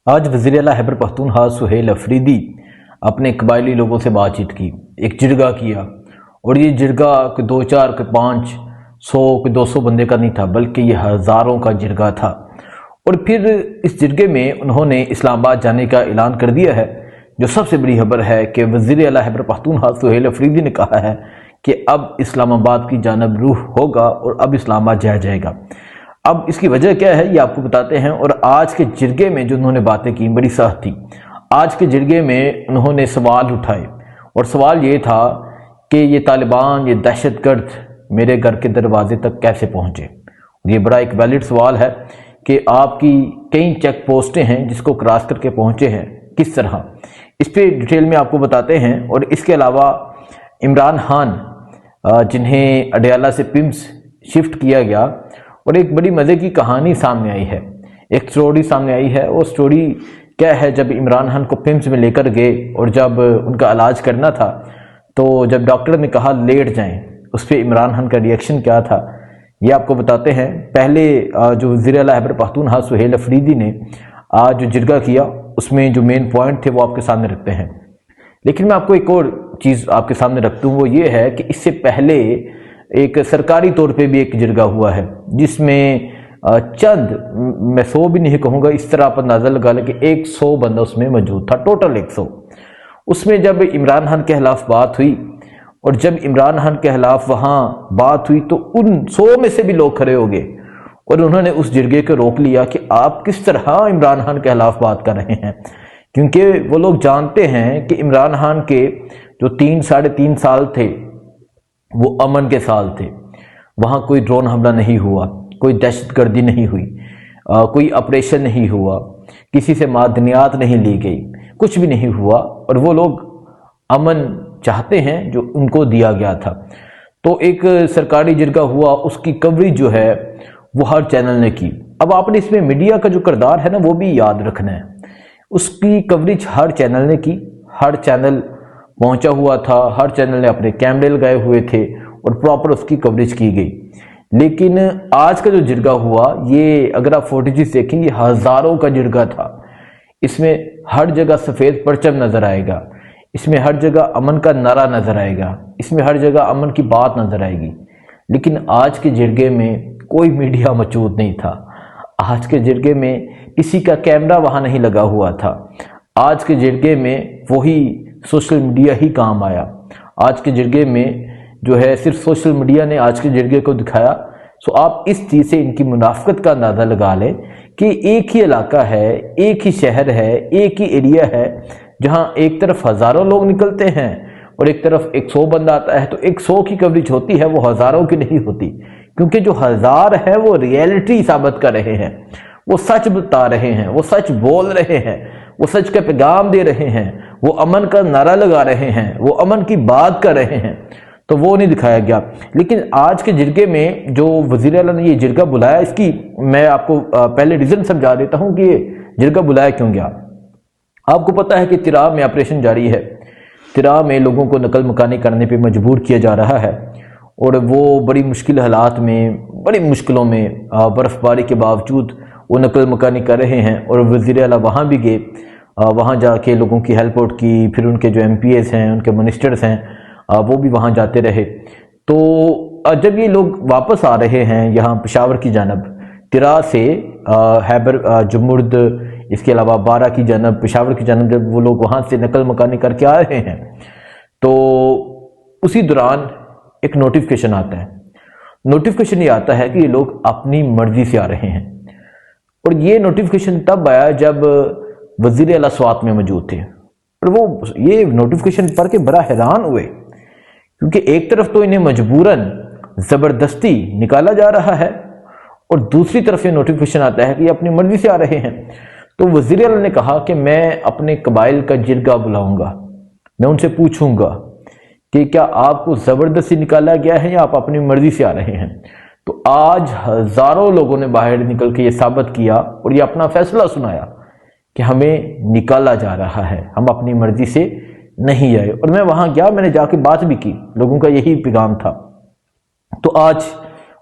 آج وزیر اعلیٰ خیبر پختونخوا سہیل افریدی اپنے قبائلی لوگوں سے بات چیت کی، ایک جرگہ کیا، اور یہ جرگہ کوئی 2-4 کوئی 500 کوئی 200 بندے کا نہیں تھا، بلکہ یہ ہزاروں کا جرگہ تھا۔ اور پھر اس جرگے میں انہوں نے اسلام آباد جانے کا اعلان کر دیا ہے۔ جو سب سے بڑی خبر ہے کہ وزیر اعلیٰ خیبر پختونخوا سہیل افریدی نے کہا ہے کہ اب اسلام آباد کی جانب روح ہوگا اور اب اسلام آباد جایا جائے گا۔ اب اس کی وجہ کیا ہے یہ آپ کو بتاتے ہیں۔ اور آج کے جرگے میں جو انہوں نے باتیں کی بڑی سخت تھی۔ آج کے جرگے میں انہوں نے سوال اٹھائے، اور سوال یہ تھا کہ یہ طالبان، یہ دہشت گرد میرے گھر کے دروازے تک کیسے پہنچے۔ یہ بڑا ایک ویلڈ سوال ہے کہ آپ کی کئی چیک پوسٹیں ہیں جس کو کراس کر کے پہنچے ہیں، کس طرح، اس پہ ڈیٹیل میں آپ کو بتاتے ہیں۔ اور اس کے علاوہ عمران خان جنہیں اڈیالہ سے پمس شفٹ کیا گیا، اور ایک بڑی مزے کی کہانی سامنے آئی ہے، ایک سٹوری سامنے آئی ہے۔ وہ سٹوری کیا ہے، جب عمران خان کو پمس میں لے کر گئے اور جب ان کا علاج کرنا تھا تو جب ڈاکٹر نے کہا لیٹ جائیں، اس پہ عمران خان کا ریئیکشن کیا تھا یہ آپ کو بتاتے ہیں۔ پہلے جو وزیر اعلیٰ خیبر پختونخوا سہیل افریدی نے آج جو جرگہ کیا اس میں جو مین پوائنٹ تھے وہ آپ کے سامنے رکھتے ہیں، لیکن میں آپ کو ایک اور چیز آپ کے سامنے رکھتا ہوں، وہ یہ ہے کہ اس سے پہلے ایک سرکاری طور پہ بھی ایک جرگہ ہوا ہے جس میں چند، میں 100 بھی نہیں کہوں گا، اس طرح آپ اندازہ لگا لیں کہ 100 بندہ اس میں موجود تھا، ٹوٹل 100۔ اس میں جب عمران خان کے خلاف بات ہوئی، اور جب عمران خان کے خلاف وہاں بات ہوئی تو ان 100 میں سے بھی لوگ کھڑے ہو گئے اور انہوں نے اس جرگے کو روک لیا کہ آپ کس طرح عمران خان کے خلاف بات کر رہے ہیں، کیونکہ وہ لوگ جانتے ہیں کہ عمران خان کے جو 3-3.5 سال تھے وہ امن کے سال تھے۔ وہاں کوئی ڈرون حملہ نہیں ہوا، کوئی دہشت گردی نہیں ہوئی، کوئی آپریشن نہیں ہوا، کسی سے معدنیات نہیں لی گئی، کچھ بھی نہیں ہوا، اور وہ لوگ امن چاہتے ہیں جو ان کو دیا گیا تھا۔ تو ایک سرکاری جرگہ ہوا، اس کی کوریج جو ہے وہ ہر چینل نے کی۔ اب آپ نے اس میں میڈیا کا جو کردار ہے نا وہ بھی یاد رکھنا ہے۔ اس کی کوریج ہر چینل نے کی، ہر چینل پہنچا ہوا تھا، ہر چینل نے اپنے کیمرے لگائے ہوئے تھے اور پراپر اس کی کوریج کی گئی۔ لیکن آج کا جو جرگہ ہوا یہ اگر آپ فوٹیجز دیکھیں یہ ہزاروں کا جرگہ تھا۔ اس میں ہر جگہ سفید پرچم نظر آئے گا، اس میں ہر جگہ امن کا نعرہ نظر آئے گا، اس میں ہر جگہ امن کی بات نظر آئے گی۔ لیکن آج کے جرگے میں کوئی میڈیا موجود نہیں تھا، آج کے جرگے میں کسی کا کیمرہ وہاں نہیں لگا ہوا تھا، آج کے جرگے میں وہی سوشل میڈیا ہی کام آیا۔ آج کے جرگے میں جو ہے صرف سوشل میڈیا نے آج کے جرگے کو دکھایا۔ سو آپ اس چیز سے ان کی منافقت کا اندازہ لگا لیں کہ ایک ہی علاقہ ہے، ایک ہی شہر ہے، ایک ہی ایریا ہے، جہاں ایک طرف ہزاروں لوگ نکلتے ہیں اور ایک طرف 100 بندہ آتا ہے، تو 100 کی کوریج ہوتی ہے، وہ ہزاروں کی نہیں ہوتی، کیونکہ جو ہزار ہے وہ ریئلٹی ثابت کر رہے ہیں، وہ سچ بتا رہے ہیں، وہ سچ بول رہے ہیں، وہ سچ کا پیغام دے رہے ہیں، وہ امن کا نعرہ لگا رہے ہیں، وہ امن کی بات کر رہے ہیں، تو وہ نہیں دکھایا گیا۔ لیکن آج کے جرگے میں جو وزیر اعلیٰ نے یہ جرگہ بلایا، اس کی میں آپ کو پہلے ریزن سمجھا دیتا ہوں کہ یہ جرگہ بلایا کیوں گیا۔ آپ کو پتہ ہے کہ ترا میں آپریشن جاری ہے، ترا میں لوگوں کو نقل مکانی کرنے پہ مجبور کیا جا رہا ہے، اور وہ بڑی مشکل حالات میں، بڑی مشکلوں میں، برف باری کے باوجود وہ نقل مکانی کر رہے ہیں۔ اور وزیر اعلیٰ وہاں بھی گئے، وہاں جا کے لوگوں کی ہیلپ آؤٹ کی، پھر ان کے جو ایم پی ایز ہیں، ان کے منسٹرز ہیں، وہ بھی وہاں جاتے رہے۔ تو جب یہ لوگ واپس آ رہے ہیں یہاں پشاور کی جانب، ترا سے خیبر جمرد، اس کے علاوہ بارہ کی جانب، پشاور کی جانب، جب وہ لوگ وہاں سے نقل مکانی کر کے آ رہے ہیں تو اسی دوران ایک نوٹیفیکیشن آتا ہے۔ نوٹیفیکیشن یہ آتا ہے کہ یہ لوگ اپنی مرضی سے آ رہے ہیں، اور یہ نوٹیفیکیشن تب آیا جب وزیر اعلیٰ سوات میں موجود تھے، اور وہ یہ نوٹیفیکیشن پڑھ کے بڑا حیران ہوئے، کیونکہ ایک طرف تو انہیں مجبوراً زبردستی نکالا جا رہا ہے، اور دوسری طرف یہ نوٹیفیکیشن آتا ہے کہ یہ اپنی مرضی سے آ رہے ہیں۔ تو وزیر اعلیٰ نے کہا کہ میں اپنے قبائل کا جرگہ بلاؤں گا، میں ان سے پوچھوں گا کہ کیا آپ کو زبردستی نکالا گیا ہے یا آپ اپنی مرضی سے آ رہے ہیں۔ تو آج ہزاروں لوگوں نے باہر نکل کے یہ ثابت کیا اور یہ اپنا فیصلہ سنایا کہ ہمیں نکالا جا رہا ہے، ہم اپنی مرضی سے نہیں آئے۔ اور میں وہاں گیا، میں نے جا کے بات بھی کی، لوگوں کا یہی پیغام تھا۔ تو آج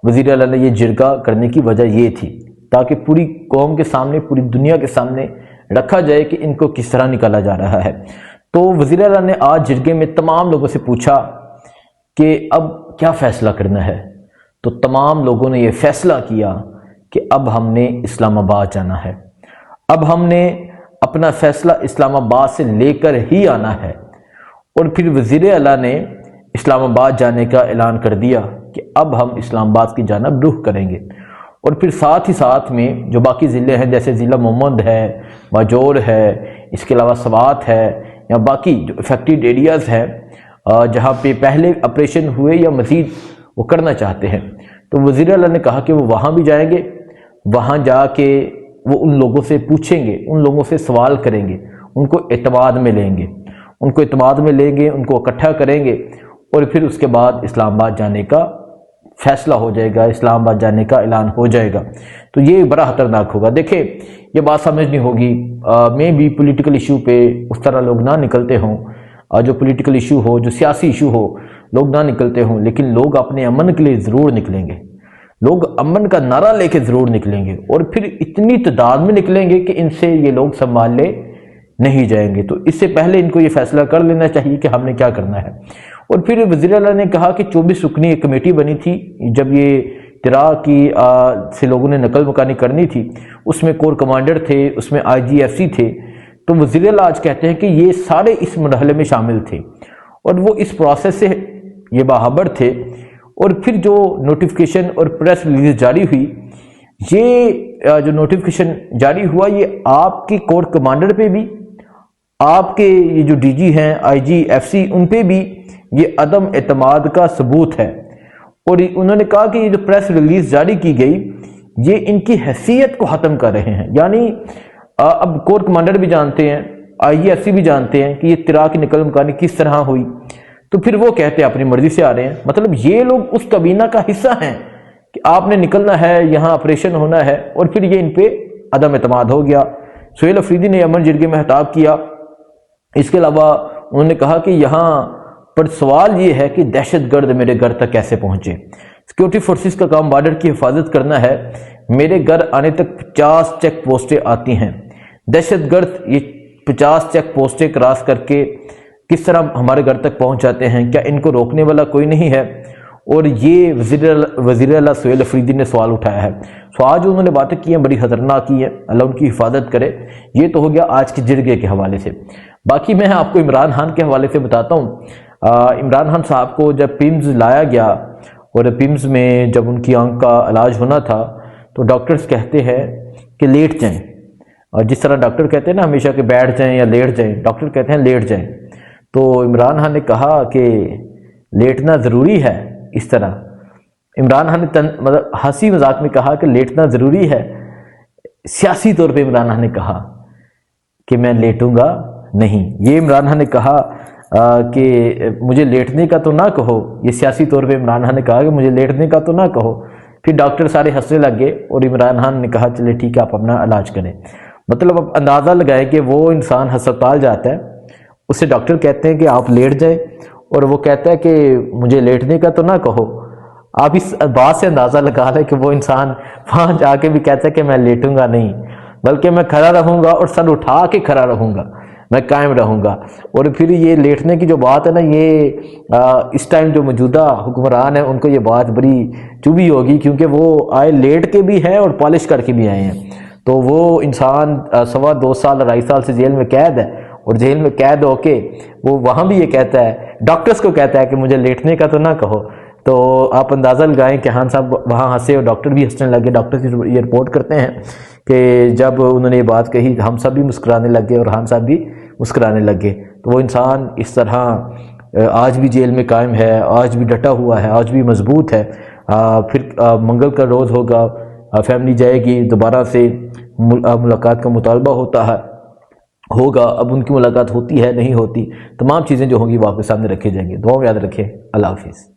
وزیر اعلیٰ نے یہ جرگہ کرنے کی وجہ یہ تھی تاکہ پوری قوم کے سامنے، پوری دنیا کے سامنے رکھا جائے کہ ان کو کس طرح نکالا جا رہا ہے۔ تو وزیر اعلیٰ نے آج جرگے میں تمام لوگوں سے پوچھا کہ اب کیا فیصلہ کرنا ہے، تو تمام لوگوں نے یہ فیصلہ کیا کہ اب ہم نے اسلام آباد جانا ہے، اب ہم نے اپنا فیصلہ اسلام آباد سے لے کر ہی آنا ہے۔ اور پھر وزیر اعلیٰ نے اسلام آباد جانے کا اعلان کر دیا کہ اب ہم اسلام آباد کی جانب رخ کریں گے۔ اور پھر ساتھ ہی ساتھ میں جو باقی ضلع ہیں جیسے ضلع محمد ہے، باجوڑ ہے، اس کے علاوہ سوات ہے، یا باقی جو افیکٹڈ ایریاز ہیں جہاں پہ پہلے آپریشن ہوئے یا مزید وہ کرنا چاہتے ہیں، تو وزیر اعلیٰ نے کہا کہ وہ وہاں بھی جائیں گے، وہاں جا کے وہ ان لوگوں سے پوچھیں گے، ان لوگوں سے سوال کریں گے، ان کو اعتماد میں لیں گے، ان کو اکٹھا کریں گے، اور پھر اس کے بعد اسلام آباد جانے کا فیصلہ ہو جائے گا، اسلام آباد جانے کا اعلان ہو جائے گا۔ تو یہ بڑا خطرناک ہوگا۔ دیکھیں یہ بات سمجھنی ہوگی، میں بھی پولیٹیکل ایشو پہ اس طرح لوگ نہ نکلتے ہوں، جو پولیٹیکل ایشو ہو، جو سیاسی ایشو ہو، لوگ نہ نکلتے ہوں، لیکن لوگ اپنے امن کے لیے ضرور نکلیں گے، لوگ امن کا نعرہ لے کے ضرور نکلیں گے، اور پھر اتنی تعداد میں نکلیں گے کہ ان سے یہ لوگ سنبھال لے نہیں جائیں گے۔ تو اس سے پہلے ان کو یہ فیصلہ کر لینا چاہیے کہ ہم نے کیا کرنا ہے۔ اور پھر وزیر اعلیٰ نے کہا کہ 24 رکنی ایک کمیٹی بنی تھی جب یہ ترا کی سے لوگوں نے نقل مکانی کرنی تھی، اس میں کور کمانڈر تھے، اس میں IGFC تھے، تو وزیر اعلیٰ آج کہتے ہیں کہ یہ سارے اس مرحلے میں شامل تھے اور وہ اس پروسیس سے یہ باخبر تھے۔ اور پھر جو نوٹیفیکیشن اور پریس ریلیز جاری ہوئی، یہ جو نوٹیفیکیشن جاری ہوا یہ آپ کے کور کمانڈر پہ بھی، آپ کے یہ جو DG ہیں IGFC ان پہ بھی یہ عدم اعتماد کا ثبوت ہے۔ اور انہوں نے کہا کہ یہ جو پریس ریلیز جاری کی گئی یہ ان کی حیثیت کو ختم کر رہے ہیں، یعنی اب کور کمانڈر بھی جانتے ہیں، IGFC بھی جانتے ہیں کہ یہ ترا کی نقل مکانی کس طرح ہوئی، تو پھر وہ کہتے ہیں اپنی مرضی سے آ رہے ہیں۔ مطلب یہ لوگ اس کابینہ کا حصہ ہیں کہ آپ نے نکلنا ہے، یہاں آپریشن ہونا ہے، اور پھر یہ ان پہ عدم اعتماد ہو گیا۔ سہیل افریدی نے امن جرگے میں خطاب کیا۔ اس کے علاوہ انہوں نے کہا کہ یہاں پر سوال یہ ہے کہ دہشت گرد میرے گھر تک کیسے پہنچے۔ سیکورٹی فورسز کا کام بارڈر کی حفاظت کرنا ہے، میرے گھر آنے تک 50 چیک پوسٹیں آتی ہیں، دہشت گرد یہ 50 چیک پوسٹیں کراس کر کے کس طرح ہمارے گھر تک پہنچ جاتے ہیں، کیا ان کو روکنے والا کوئی نہیں ہے؟ اور یہ وزیر اعلیٰ سہیل افریدی نے سوال اٹھایا ہے۔ سو آج انہوں نے باتیں کی ہیں بڑی خطرناک کی ہے، اللہ ان کی حفاظت کرے۔ یہ تو ہو گیا آج کے جرگے کے حوالے سے۔ باقی میں آپ کو عمران خان کے حوالے سے بتاتا ہوں۔ عمران خان صاحب کو جب پیمز لایا گیا اور پیمز میں جب ان کی آنکھ کا علاج ہونا تھا تو ڈاکٹرز کہتے ہیں کہ لیٹ جائیں، اور جس طرح ڈاکٹر کہتے ہیں نا ہمیشہ کہ بیٹھ جائیں یا لیٹ جائیں، ڈاکٹر کہتے ہیں لیٹ جائیں۔ تو عمران خان نے کہا کہ لیٹنا ضروری ہے۔ اس طرح عمران خان نے مطلب ہنسی مذاق میں کہا کہ لیٹنا ضروری ہے، سیاسی طور پہ عمران خان نے کہا کہ میں لیٹوں گا نہیں۔ یہ عمران خان نے کہا کہ مجھے لیٹنے کا تو نہ کہو، یہ سیاسی طور پہ عمران خان نے کہا کہ مجھے لیٹنے کا تو نہ کہو۔ پھر ڈاکٹر سارے ہنسنے لگ گئے اور عمران خان نے کہا چلے ٹھیک ہے آپ اپنا علاج کریں۔ مطلب اب اندازہ لگائیں کہ وہ انسان ہسپتال جاتا ہے، اسے ڈاکٹر کہتے ہیں کہ آپ لیٹ جائیں، اور وہ کہتا ہے کہ مجھے لیٹنے کا تو نہ کہو۔ آپ اس بات سے اندازہ لگا لیں کہ وہ انسان وہاں جا کے بھی کہتا ہے کہ میں لیٹوں گا نہیں، بلکہ میں کھڑا رہوں گا اور سر اٹھا کے کھڑا رہوں گا، میں قائم رہوں گا۔ اور پھر یہ لیٹنے کی جو بات ہے نا، یہ اس ٹائم جو موجودہ حکمران ہیں ان کو یہ بات بڑی چبھی ہوگی، کیونکہ وہ آئے لیٹ کے بھی ہیں اور پالش کر کے بھی آئے ہیں۔ تو وہ انسان 2.25 سال 2.5 سال سے جیل میں قید ہے، اور جیل میں قید ہو کے وہ وہاں بھی یہ کہتا ہے، ڈاکٹرز کو کہتا ہے کہ مجھے لیٹنے کا تو نہ کہو۔ تو آپ اندازہ لگائیں کہ خان صاحب وہاں ہنسے اور ڈاکٹر بھی ہنسنے لگے۔ ڈاکٹر یہ رپورٹ کرتے ہیں کہ جب انہوں نے یہ بات کہی ہم سب بھی مسکرانے لگے اور خان صاحب بھی مسکرانے لگے۔ تو وہ انسان اس طرح آج بھی جیل میں قائم ہے، آج بھی ڈٹا ہوا ہے، آج بھی مضبوط ہے۔ پھر منگل کا روز ہوگا، فیملی جائے گی، دوبارہ سے ملاقات کا مطالبہ ہوگا۔ اب ان کی ملاقات ہوتی ہے نہیں ہوتی، تمام چیزیں جو ہوں گی وہ آپ کے سامنے رکھے جائیں گے۔ دعا میں یاد رکھیں۔ اللہ حافظ۔